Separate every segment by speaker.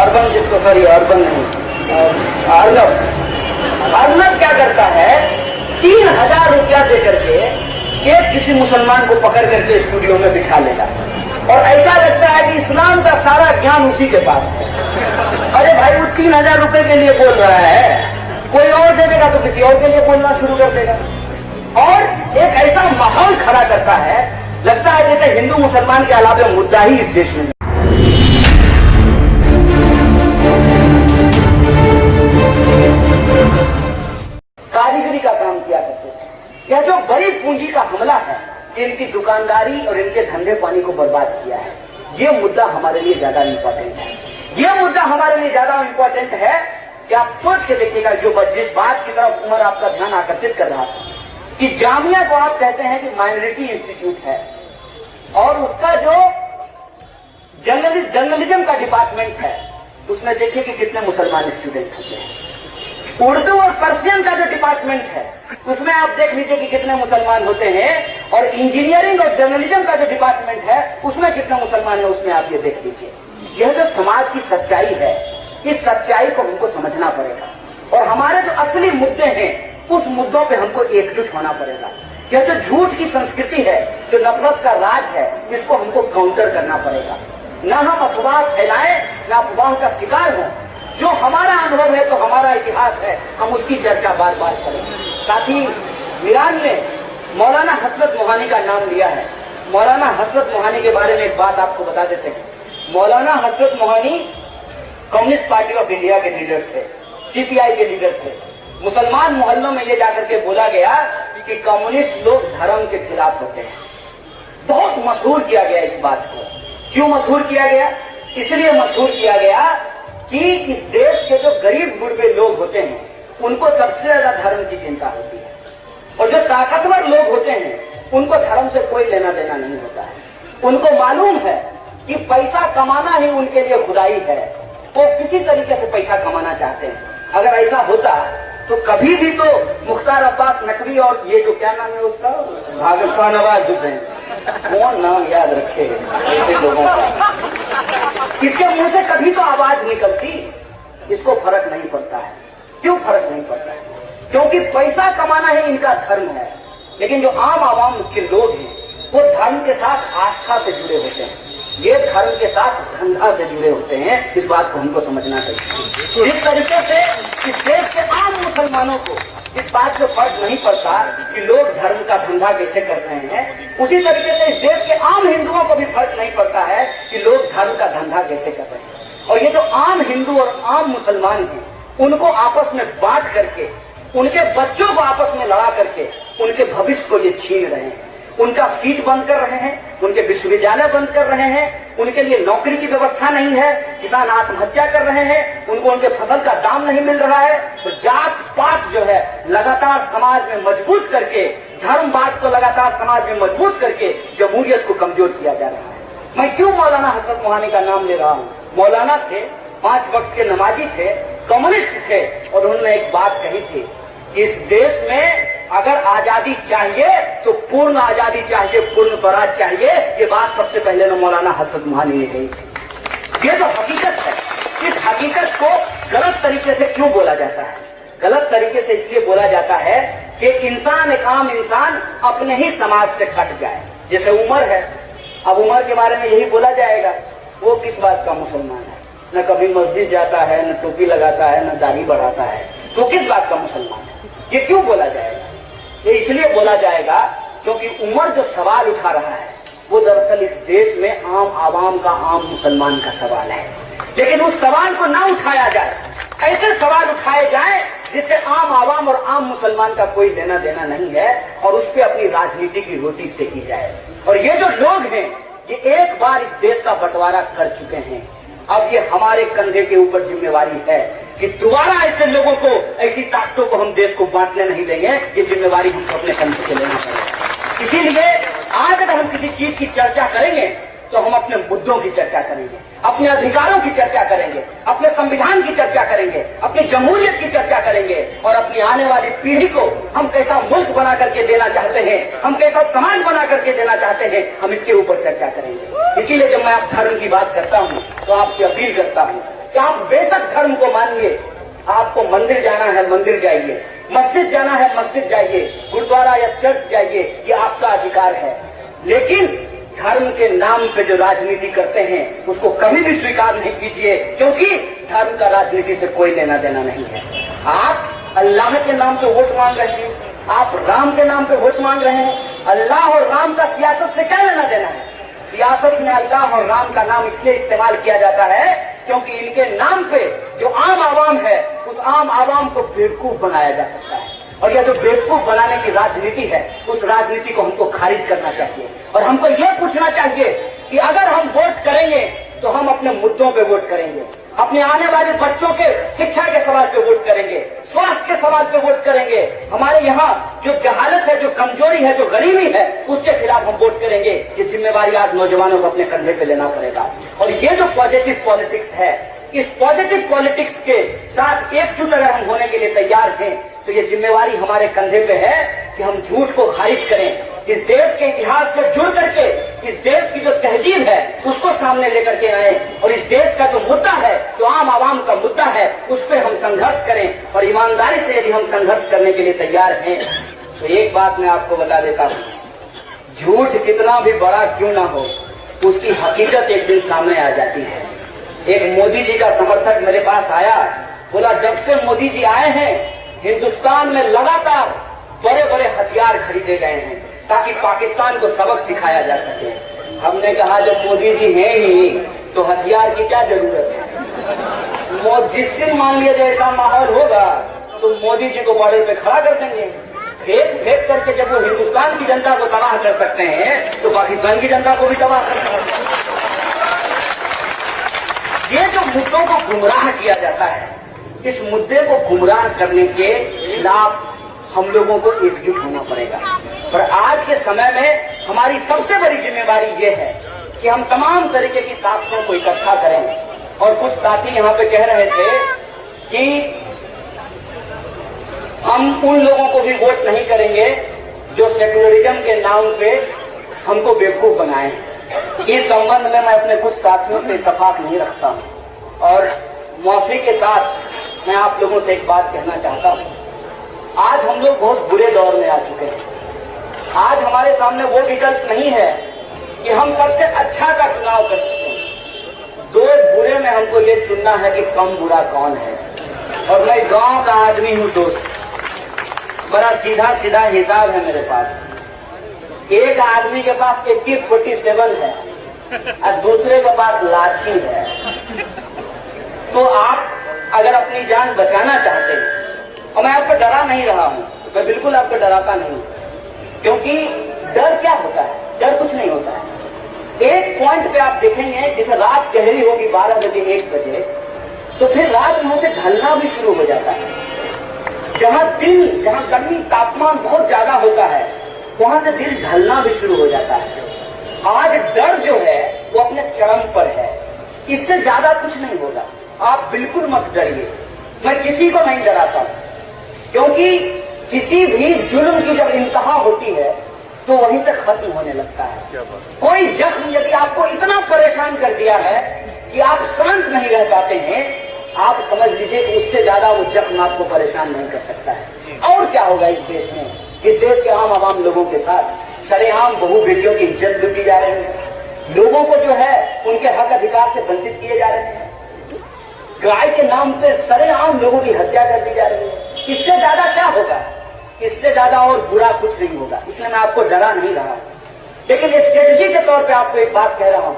Speaker 1: Urban जिसको sorry urban नहीं अर्नब क्या करता है 3,000 रुपया दे करके एक किसी मुसलमान को पकड़ करके स्टूडियो में बिठा लेगा और ऐसा लगता है कि इस्लाम का सारा ज्ञान उसी के पास है। अरे भाई वो 3,000 रुपए के लिए बोल रहा है, कोई और दे देगा तो किसी और के लिए बोलना शुरू कर देगा और एक ऐसा माहौल खड़ा करता है, लगता है जैसे हिंदू मुसलमान के अलावा मुद्दा ही इस देश में। कारीगरी का काम किया करते थे। यह जो बड़ी पूंजी का हमला है, इनकी दुकानदारी और इनके धंधे पानी को बर्बाद किया है, ये मुद्दा हमारे लिए ज्यादा इंपॉर्टेंट है। ये मुद्दा हमारे लिए ज्यादा इंपॉर्टेंट है कि आप सोच के देखिएगा, जो जिस बात की तरफ उमर आपका ध्यान आकर्षित कर रहा था कि जामिया को आप कहते हैं कि माइनॉरिटी इंस्टीट्यूट है और उसका जो जर्नलिज्म का डिपार्टमेंट है, उसमें देखिए कि कितने मुसलमान स्टूडेंट होते हैं। उर्दू और पर्शियन का जो डिपार्टमेंट है, उसमें आप देख लीजिए कि कितने मुसलमान होते हैं और इंजीनियरिंग और जर्नलिज्म का जो डिपार्टमेंट है, उसमें कितने मुसलमान है, उसमें आप ये देख लीजिए। यह जो समाज की सच्चाई है, इस सच्चाई को हमको समझना पड़ेगा और हमारे जो असली मुद्दे हैं, उस मुद्दों पे हमको एकजुट होना पड़ेगा। यह जो झूठ की संस्कृति है, जो नफरत का राज है, इसको हमको काउंटर करना पड़ेगा। न हम अफवाह फैलाएं, न अफवाह का शिकार हो। जो हमारा अनुभव है, तो हमारा इतिहास है, हम उसकी चर्चा बार बार करें। साथ ही ईरान ने मौलाना हसरत मोहानी का नाम लिया है। मौलाना हसरत मोहानी के बारे में एक बात आपको बता देते हैं। मौलाना हसरत Mohani communist party of India के लीडर थे, सीपीआई के लीडर थे। मुसलमान मोहल्लों में ये जाकर के बोला गया कि कम्युनिस्ट लोग धर्म के खिलाफ होते हैं। बहुत मशहूर किया गया इस बात को। क्यों मशहूर किया गया? इसलिए मशहूर किया गया कि इस देश के जो गरीब गुरबे लोग होते हैं, उनको सबसे ज्यादा धर्म की चिंता होती है और जो ताकतवर लोग होते हैं, उनको धर्म से कोई लेना देना नहीं होता है। उनको मालूम है कि पैसा कमाना ही उनके लिए खुदाई है, वो किसी तरीके से पैसा कमाना चाहते हैं। अगर ऐसा होता तो कभी भी तो मुख्तार अब्बास नकवी और ये जो क्या नाम है उसका, भागवत नवाज हुसैन, कौन नाम याद रखे ऐसे लोगों का, इसके मुंह से कभी तो आवाज निकलती। इसको फर्क नहीं पड़ता है। क्यों फर्क नहीं पड़ता है? क्योंकि पैसा कमाना ही इनका धर्म है। लेकिन जो आम आवाम के लोग हैं, वो धर्म के साथ आस्था से जुड़े होते हैं, ये धर्म के साथ धंधा से जुड़े होते हैं। इस बात को हमको समझना चाहिए। जिस तरीके से इस देश के आम मुसलमानों को इस बात से फर्क नहीं पड़ता कि लोग धर्म का धंधा कैसे कर रहे हैं, उसी तरीके से इस देश के आम हिंदुओं को भी फर्क नहीं पड़ता है कि लोग धर्म का धंधा कैसे कर रहे हैं। और ये जो आम हिंदू और आम मुसलमान हैं, उनको आपस में बांट करके, उनके बच्चों को आपस में लड़ा करके उनके भविष्य को ये छीन रहे हैं। उनका सीट बंद कर रहे हैं, उनके विश्वविद्यालय बंद कर रहे हैं, उनके लिए नौकरी की व्यवस्था नहीं है, किसान आत्महत्या कर रहे हैं, उनको उनके फसल का दाम नहीं मिल रहा है। तो जात पात जो है लगातार समाज में मजबूत करके, धर्मवाद को लगातार समाज में मजबूत करके जमहूरियत को कमजोर किया जा रहा है। मैं क्यों मौलाना हसरत मोहानी का नाम ले रहा हूँ? मौलाना थे, 5 वक्त के नमाजी थे, कम्युनिस्ट थे और उन्होंने एक बात कही थी, इस देश में अगर आजादी चाहिए तो पूर्ण आजादी चाहिए, पूर्ण स्वराज चाहिए। ये बात सबसे पहले ना मौलाना हसरत मोहानी ने कही थी। ये तो हकीकत है। इस हकीकत को गलत तरीके से क्यों बोला जाता है? गलत तरीके से इसलिए बोला जाता है कि इंसान, एक आम इंसान अपने ही समाज से कट जाए। जैसे उमर है, अब उमर के बारे में यही बोला जाएगा, वो किस बात का मुसलमान है? न कभी मस्जिद जाता है, न टोपी लगाता है, न दाढ़ी बढ़ाता है, तो किस बात का मुसलमान है? ये क्यों बोला जाएगा? ये इसलिए बोला जाएगा क्योंकि उमर जो सवाल उठा रहा है, वो दरअसल इस देश में आम आवाम का, आम मुसलमान का सवाल है। लेकिन उस सवाल को ना उठाया जाए, ऐसे सवाल उठाए जाएं जिससे आम आवाम और आम मुसलमान का कोई लेना देना नहीं है और उस पर अपनी राजनीति की रोटी सेकी जाए। और ये जो लोग हैं, ये एक बार इस देश का बंटवारा कर चुके हैं। अब ये हमारे कंधे के ऊपर जिम्मेवारी है कि दोबारा ऐसे लोगों को, ऐसी ताकतों को हम देश को बांटने नहीं देंगे। ये जिम्मेवारी हमको अपने कंधे से लेना पड़ेगा। इसीलिए आज अगर हम किसी चीज की चर्चा करेंगे तो हम अपने मुद्दों की चर्चा करेंगे, अपने अधिकारों की चर्चा करेंगे, अपने संविधान की चर्चा करेंगे, अपनी जमहूरियत की चर्चा करेंगे और अपनी आने वाली पीढ़ी को हम कैसा मुल्क बना करके देना चाहते हैं, हम कैसा समाज बना करके देना चाहते हैं, हम इसके ऊपर चर्चा करेंगे। इसीलिए जब मैं आप धर्म की बात करता हूँ तो आपसे अपील करता हूँ कि आप बेशक धर्म को मानिए, आपको मंदिर जाना है मंदिर जाइए, मस्जिद जाना है मस्जिद जाइए, गुरुद्वारा या चर्च जाइए, ये आपका अधिकार है। लेकिन धर्म के नाम पे जो राजनीति करते हैं उसको कभी भी स्वीकार नहीं कीजिए, क्योंकि धर्म का राजनीति से कोई लेना देना नहीं है। आप अल्लाह के नाम पे वोट मांग रहे हैं, आप राम के नाम पे वोट मांग रहे हैं। अल्लाह और राम का सियासत से क्या लेना देना है? सियासत में अल्लाह और राम का नाम इसलिए इस्तेमाल किया जाता है क्योंकि इनके नाम पे जो आम आवाम है उस आम आवाम को बेवकूफ बनाया जा सकता है। और यह जो बेवकूफ बनाने की राजनीति है उस राजनीति को हमको खारिज करना चाहिए। और हमको ये पूछना चाहिए कि अगर हम वोट करेंगे तो हम अपने मुद्दों पे वोट करेंगे, अपने आने वाले बच्चों के शिक्षा के सवाल पे वोट करेंगे, स्वास्थ्य के सवाल पे वोट करेंगे, हमारे यहाँ जो जहालत है, जो कमजोरी है, जो गरीबी है, उसके खिलाफ हम वोट करेंगे। ये जिम्मेवारी आज नौजवानों को अपने कंधे पे लेना पड़ेगा। और ये जो पॉजिटिव पॉलिटिक्स है, इस पॉजिटिव पॉलिटिक्स के साथ एकजुट अगर हम होने के लिए तैयार हैं तो ये जिम्मेवारी हमारे कंधे पे है कि हम झूठ को खारिज करें, इस देश के इतिहास से जुड़ करके इस देश की जो तहजीब है उसको सामने लेकर के आए, और इस देश का जो मुद्दा है, जो आम आवाम का मुद्दा है, उस पर हम संघर्ष करें। और ईमानदारी से यदि हम संघर्ष करने के लिए तैयार हैं तो एक बात मैं आपको बता देता हूँ, झूठ कितना भी बड़ा क्यों ना हो उसकी हकीकत एक दिन सामने आ जाती है। एक मोदी जी का समर्थक मेरे पास आया, बोला जब से मोदी जी आए हैं हिंदुस्तान में लगातार बड़े बड़े हथियार खरीदे गए हैं ताकि पाकिस्तान को सबक सिखाया जा सके। हमने कहा जब मोदी जी हैं ही तो हथियार की क्या जरूरत है? जिस दिन मान लिया जैसा माहौल होगा तो मोदी जी को बॉर्डर पे खड़ा कर देंगे। फेंक करके जब वो हिंदुस्तान की जनता को तबाह कर सकते हैं तो पाकिस्तान की जनता को भी तबाह कर सकते हैं। ये जो मुद्दों को गुमराह किया जाता है, इस मुद्दे को गुमराह करने के खिलाफ हम लोगों को एकजुट होना पड़ेगा। और आज के समय में हमारी सबसे बड़ी जिम्मेवारी ये है कि हम तमाम तरीके की ताकतों को इकट्ठा करें। और कुछ साथी यहाँ पे कह रहे थे कि हम उन लोगों को भी वोट नहीं करेंगे जो सेक्युलरिज्म के नाम पे हमको बेवकूफ बनाए। इस संबंध में मैं अपने कुछ साथियों से इत्तेफाक नहीं रखता हूं और माफी के साथ मैं आप लोगों से एक बात कहना चाहता हूं। आज हम लोग बहुत बुरे दौर में आ चुके हैं। आज हमारे सामने वो विकल्प नहीं है कि हम सबसे अच्छा का चुनाव कर सकें। दो बुरे में हमको ये चुनना है कि कम बुरा कौन है। और मैं गांव का आदमी हूं दोस्त, बड़ा सीधा सीधा हिसाब है मेरे पास। एक आदमी के पास AK-47 है और दूसरे के पास लाठी है। तो आप अगर अपनी जान बचाना चाहते हैं, और मैं आपको डरा नहीं रहा हूं, मैं बिल्कुल आपको डराता नहीं, क्योंकि डर क्या होता है? डर कुछ नहीं होता है। एक पॉइंट पे आप देखेंगे जैसे रात गहरी होगी 12 बजे 1 बजे, तो फिर रात में से ढलना भी शुरू हो जाता है। जहां गर्मी तापमान बहुत ज्यादा होता है वहां से दिन ढलना भी शुरू हो जाता है। आज डर जो है वो अपने चरम पर है, इससे ज्यादा कुछ नहीं होगा। आप बिल्कुल मत डरिए, मैं किसी को नहीं डराता हूं, क्योंकि किसी भी जुल्म की जब इंतहा होती है तो वहीं से खत्म होने लगता है। कोई जख्म यदि आपको इतना परेशान कर दिया है कि आप शांत नहीं रह पाते हैं, आप समझ लीजिए कि उससे ज्यादा वो जख्म आपको परेशान नहीं कर सकता है। और क्या होगा इस देश में? इस देश के आम आवाम लोगों के साथ सरेआम बहू बेटियों की इज्जत लूटी जा रही है, लोगों को जो है उनके हक अधिकार से वंचित किए जा रहे हैं, गाय के नाम पे सरेआम लोगों की हत्या कर दी जा रही है। इससे ज्यादा क्या होगा? इससे ज्यादा और बुरा कुछ नहीं होगा। इसलिए मैं आपको डरा नहीं रहा, लेकिन स्ट्रेटजी के तौर पे आपको एक बात कह रहा हूं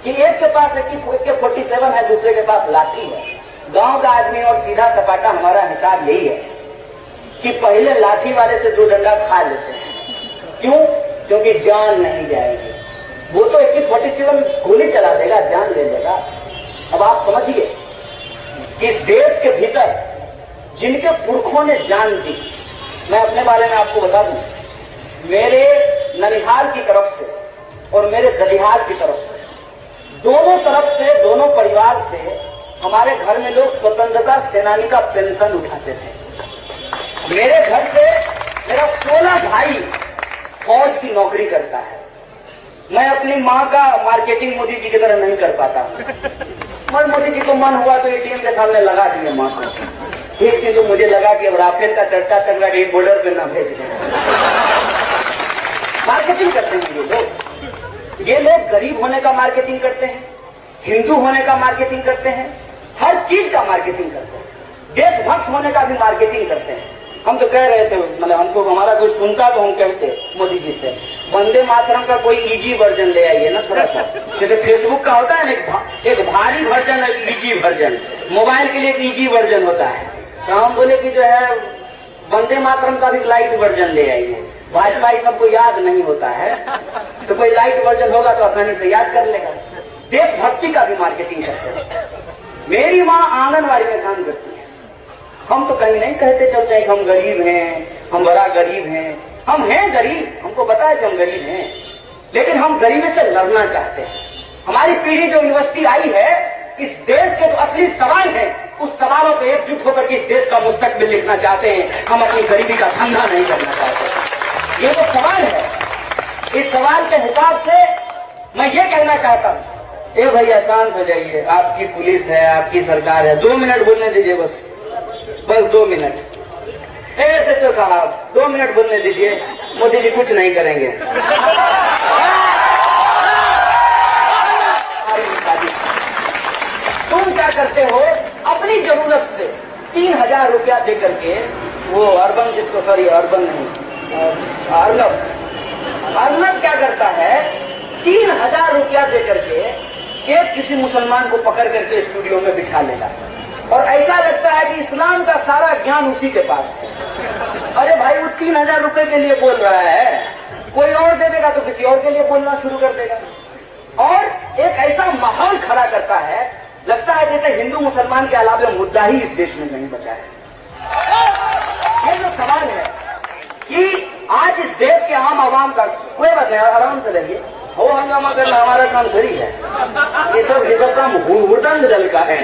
Speaker 1: कि एक के पास AK-47 है, दूसरे के पास लाठी है। गांव का आदमी और सीधा सपाटा हमारा हिसाब यही है कि पहले लाठी वाले से 2 डंडा खा लेते हैं। क्यों? क्योंकि जान नहीं जाएगी। वो तो AK-47 गोली चला देगा, जान ले लेगा। अब आप समझिए, इस देश के भीतर जिनके पुरखों ने जान दी, मैं अपने बारे में आपको बता दूं, मेरे ननिहाल की तरफ से और मेरे दलिहाल की तरफ से, दोनों तरफ से, दोनों परिवार से हमारे घर में लोग स्वतंत्रता सेनानी का पेंशन उठाते थे। मेरे घर से मेरा 16 भाई फौज की नौकरी करता है। मैं अपनी मां का मार्केटिंग मोदी जी की तरह नहीं कर पाता हूं। मगर मोदी जी को मन हुआ तो एटीएम के सामने लगा दिए माँ को। एक दिन तो मुझे लगा कि अब राफेल का चर्चा चल रहा है, बॉर्डर पे ना भेज दें। मार्केटिंग करते हैं ये लोग। ये लोग गरीब होने का मार्केटिंग करते हैं, हिंदू होने का मार्केटिंग करते हैं, हर चीज का मार्केटिंग करते हैं, देशभक्त होने का भी मार्केटिंग करते हैं। हम तो कह रहे थे, मतलब हमको हमारा कोई सुनता तो हम कहते मोदी जी से, वंदे मातरम का कोई इजी वर्जन ले आइए ना थोड़ा सा। जैसे फेसबुक का होता है ना एक भारी वर्जन है, इजी वर्जन, मोबाइल के लिए एक इजी वर्जन होता है। तो हम बोले कि जो है वंदे मातरम का भी लाइट वर्जन ले आइए। वाईफाई सबको याद नहीं होता है, तो कोई लाइट वर्जन होगा तो आसानी से याद कर लेगा। देशभक्ति का भी मार्केटिंग करते हैं। मेरी माँ आंगनबाड़ी में काम करती है। हम तो कहीं नहीं कहते चलते हैं कि हम गरीब हैं, हम बड़ा गरीब हैं। हम हैं गरीब, हमको पता है कि हम गरीब हैं, लेकिन हम गरीबी से लड़ना चाहते हैं। हमारी पीढ़ी जो यूनिवर्सिटी आई है, इस देश के जो असली सवाल है, उस सवालों को एकजुट होकर इस देश का मुस्तकबिल लिखना चाहते हैं। हम अपनी गरीबी का धंधा नहीं करना चाहते। ये जो सवाल है, इस सवाल के हिसाब से मैं ये कहना चाहता हूँ, ए भैया शांत हो जाइए, आपकी पुलिस है, आपकी सरकार है, 2 मिनट बोलने दीजिए, बस 2 मिनट। SHO साहब 2 मिनट बोलने दीजिए, मोदी जी कुछ नहीं करेंगे। तुम क्या करते हो, अपनी जरूरत से 3000 रुपया दे करके, वो अर्बन जिसको, सॉरी अर्बन नहीं, अर्नब क्या करता है, 3000 रुपया दे करके एक किसी मुसलमान को पकड़ करके स्टूडियो में बिठा लेगा, और ऐसा लगता है कि इस्लाम का सारा ज्ञान उसी के पास है। अरे भाई, वो 3000 रुपए के लिए बोल रहा है, कोई और दे देगा तो किसी और के लिए बोलना शुरू कर देगा, और एक ऐसा माहौल खड़ा करता है, लगता है जैसे हिंदू मुसलमान के अलावा मुद्दा ही इस देश में नहीं बचा है। ये जो सवाल है कि आज इस देश के आम आवाम का, कोई बात नहीं, आराम से रहिए, हो हंगामा करना हमारा काम थोड़ी है, ये सब काम हुड़दंग दल का है।